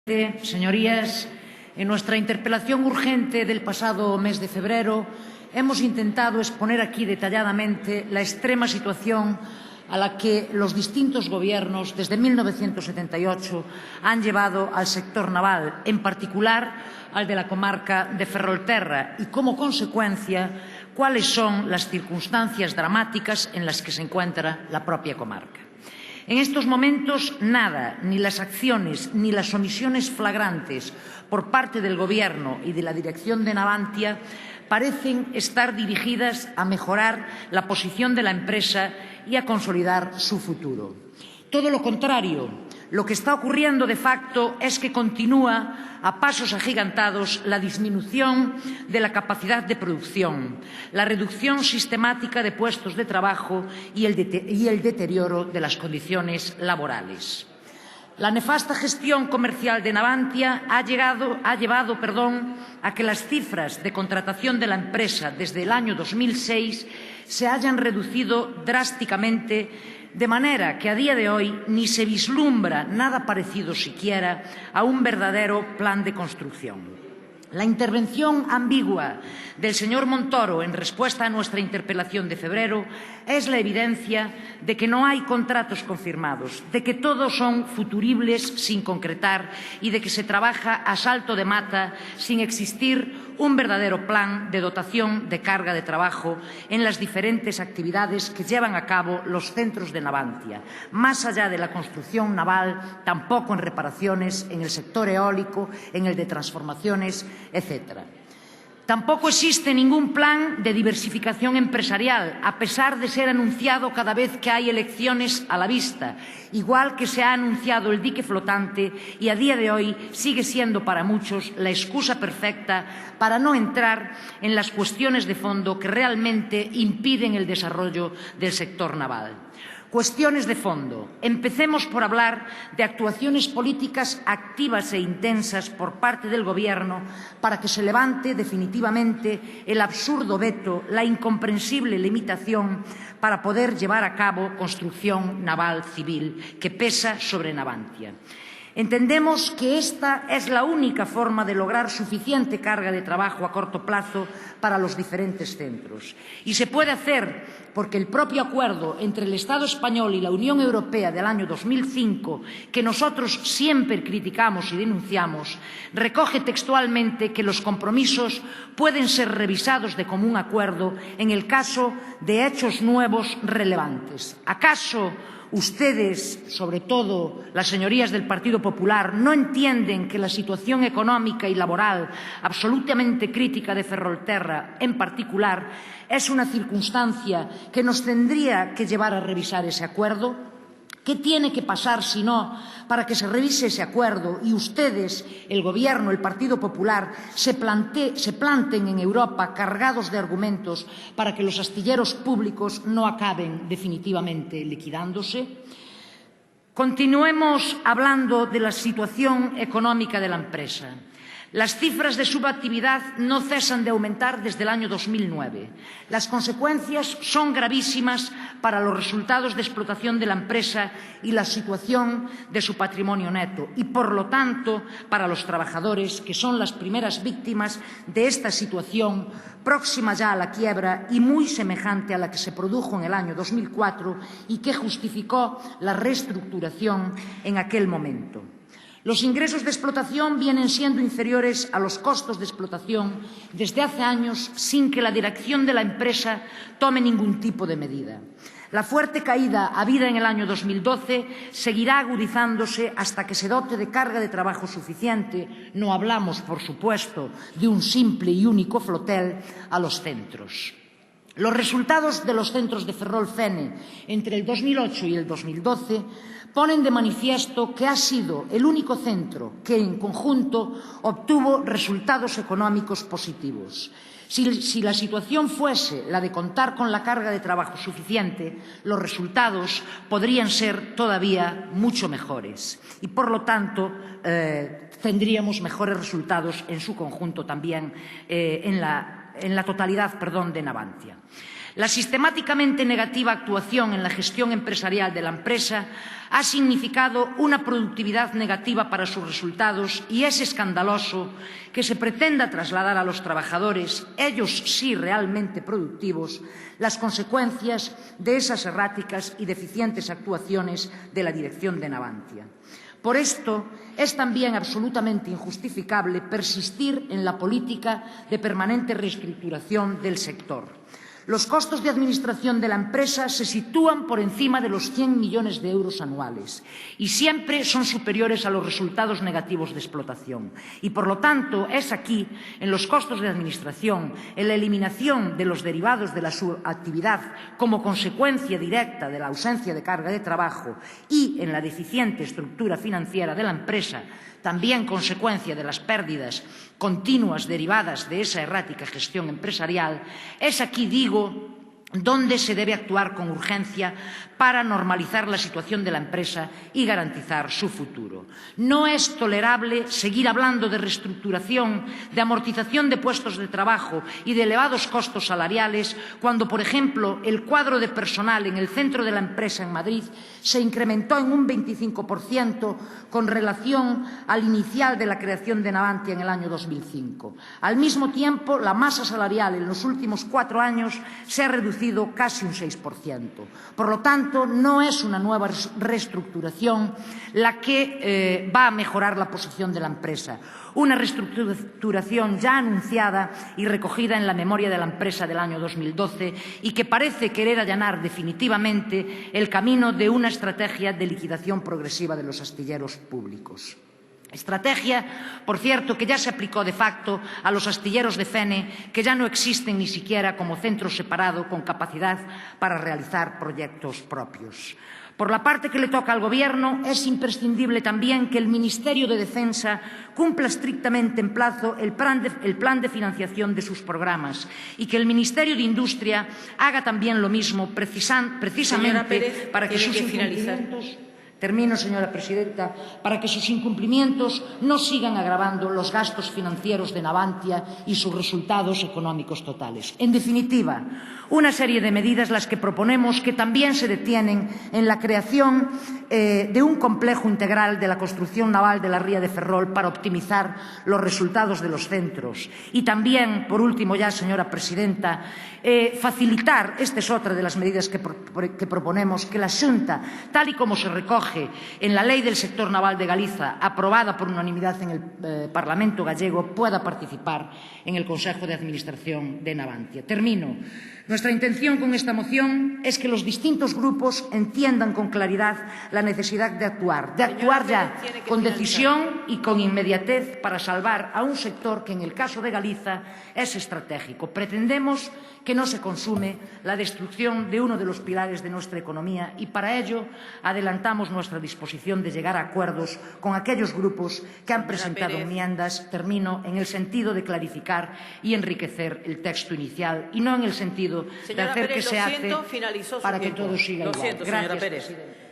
Señorías, en nuestra interpelación urgente del pasado mes de febrero hemos intentado exponer aquí detalladamente la extrema situación a la que los distintos gobiernos desde 1978 han llevado al sector naval, en particular al de la comarca de Ferrolterra, y como consecuencia cuáles son las circunstancias dramáticas en las que se encuentra la propia comarca. En estos momentos, nada, ni las acciones ni las omisiones flagrantes por parte del Gobierno y de la dirección de Navantia parecen estar dirigidas a mejorar la posición de la empresa y a consolidar su futuro. Todo lo contrario, lo que está ocurriendo de facto es que continúa a pasos agigantados la disminución de la capacidad de producción, la reducción sistemática de puestos de trabajo y el deterioro de las condiciones laborales. La nefasta gestión comercial de Navantia ha llevado a que las cifras de contratación de la empresa desde el año 2006 se hayan reducido drásticamente, de manera que a día de hoy ni se vislumbra nada parecido siquiera a un verdadero plan de construcción. La intervención ambigua del señor Montoro en respuesta a nuestra interpelación de febrero es la evidencia de que no hay contratos confirmados, de que todos son futuribles sin concretar y de que se trabaja a salto de mata sin existir un verdadero plan de dotación de carga de trabajo en las diferentes actividades que llevan a cabo los centros de Navantia, más allá de la construcción naval, tampoco en reparaciones, en el sector eólico, en el de transformaciones, etcétera. Tampoco existe ningún plan de diversificación empresarial, a pesar de ser anunciado cada vez que hay elecciones a la vista, igual que se ha anunciado el dique flotante y a día de hoy sigue siendo para muchos la excusa perfecta para no entrar en las cuestiones de fondo que realmente impiden el desarrollo del sector naval. Cuestiones de fondo. Empecemos por hablar de actuaciones políticas activas e intensas por parte del Gobierno para que se levante definitivamente el absurdo veto, la incomprensible limitación para poder llevar a cabo construcción naval civil que pesa sobre Navantia. Entendemos que esta es la única forma de lograr suficiente carga de trabajo a corto plazo para los diferentes centros. Y se puede hacer porque el propio acuerdo entre el Estado español y la Unión Europea del año 2005, que nosotros siempre criticamos y denunciamos, recoge textualmente que los compromisos pueden ser revisados de común acuerdo en el caso de hechos nuevos relevantes. ¿Acaso ustedes, sobre todo las señorías del Partido Popular, no entienden que la situación económica y laboral absolutamente crítica de Ferrolterra, en particular, es una circunstancia que nos tendría que llevar a revisar ese acuerdo? ¿Qué tiene que pasar, si no, para que se revise ese acuerdo y ustedes, el Gobierno, el Partido Popular, se planten en Europa cargados de argumentos para que los astilleros públicos no acaben definitivamente liquidándose? Continuemos hablando de la situación económica de la empresa. Las cifras de subactividad no cesan de aumentar desde el año 2009. Las consecuencias son gravísimas para los resultados de explotación de la empresa y la situación de su patrimonio neto y, por lo tanto, para los trabajadores, que son las primeras víctimas de esta situación próxima ya a la quiebra y muy semejante a la que se produjo en el año 2004 y que justificó la reestructuración en aquel momento. Los ingresos de explotación vienen siendo inferiores a los costos de explotación desde hace años sin que la dirección de la empresa tome ningún tipo de medida. La fuerte caída habida en el año 2012 seguirá agudizándose hasta que se dote de carga de trabajo suficiente, no hablamos, por supuesto, de un simple y único flotel, a los centros. Los resultados de los centros de Ferrol-Fene entre el 2008 y el 2012 ponen de manifiesto que ha sido el único centro que, en conjunto, obtuvo resultados económicos positivos. Si la situación fuese la de contar con la carga de trabajo suficiente, los resultados podrían ser todavía mucho mejores y, por lo tanto, tendríamos mejores resultados en su conjunto también en la totalidad de Navantia. La sistemáticamente negativa actuación en la gestión empresarial de la empresa ha significado una productividad negativa para sus resultados y es escandaloso que se pretenda trasladar a los trabajadores, ellos sí realmente productivos, las consecuencias de esas erráticas y deficientes actuaciones de la dirección de Navantia. Por esto, es también absolutamente injustificable persistir en la política de permanente reestructuración del sector. Los costos de administración de la empresa se sitúan por encima de los 100 millones de euros anuales y siempre son superiores a los resultados negativos de explotación. Y, por lo tanto, es aquí, en los costos de administración, en la eliminación de los derivados de la subactividad como consecuencia directa de la ausencia de carga de trabajo y en la deficiente estructura financiera de la empresa, también consecuencia de las pérdidas continuas derivadas de esa errática gestión empresarial, es aquí, digo, donde se debe actuar con urgencia para normalizar la situación de la empresa y garantizar su futuro. No es tolerable seguir hablando de reestructuración, de amortización de puestos de trabajo y de elevados costos salariales cuando, por ejemplo, el cuadro de personal en el centro de la empresa en Madrid se incrementó en un 25% con relación al inicial de la creación de Navantia en el año 2005. Al mismo tiempo, la masa salarial en los últimos 4 años se ha reducido casi un 6%. Por lo tanto, no es una nueva reestructuración la que va a mejorar la posición de la empresa. Una reestructuración ya anunciada y recogida en la memoria de la empresa del año 2012 y que parece querer allanar definitivamente el camino de una estrategia de liquidación progresiva de los astilleros públicos. Estrategia, por cierto, que ya se aplicó de facto a los astilleros de Fene, que ya no existen ni siquiera como centro separado con capacidad para realizar proyectos propios. Por la parte que le toca al Gobierno, es imprescindible también que el Ministerio de Defensa cumpla estrictamente en plazo el plan de financiación de sus programas y que el Ministerio de Industria haga también lo mismo, precisamente para que sus incumplimientos... Termino, señora presidenta, para que sus incumplimientos no sigan agravando los gastos financieros de Navantia y sus resultados económicos totales. En definitiva, una serie de medidas las que proponemos que también se detienen en la creación de un complejo integral de la construcción naval de la ría de Ferrol para optimizar los resultados de los centros. Y también, por último ya, señora presidenta, facilitar, esta es otra de las medidas que proponemos, que la Xunta, tal y como se recoge en la Lei del Sector Naval de Galiza, aprobada por unanimidad en el Parlamento gallego, pueda participar en el Consejo de Administración de Navantia. Termino. Nuestra intención con esta moción es que los distintos grupos entiendan con claridad la necesidad de actuar ya con decisión y con inmediatez para salvar a un sector que en el caso de Galiza es estratégico. Pretendemos que no se consume la destrucción de uno de los pilares de nuestra economía y para ello adelantamos nuestra disposición de llegar a acuerdos con aquellos grupos que han presentado enmiendas, termino, en el sentido de clarificar y enriquecer el texto inicial y no en el sentido de hacer que se hace para que todo siga igual. Gracias, presidenta.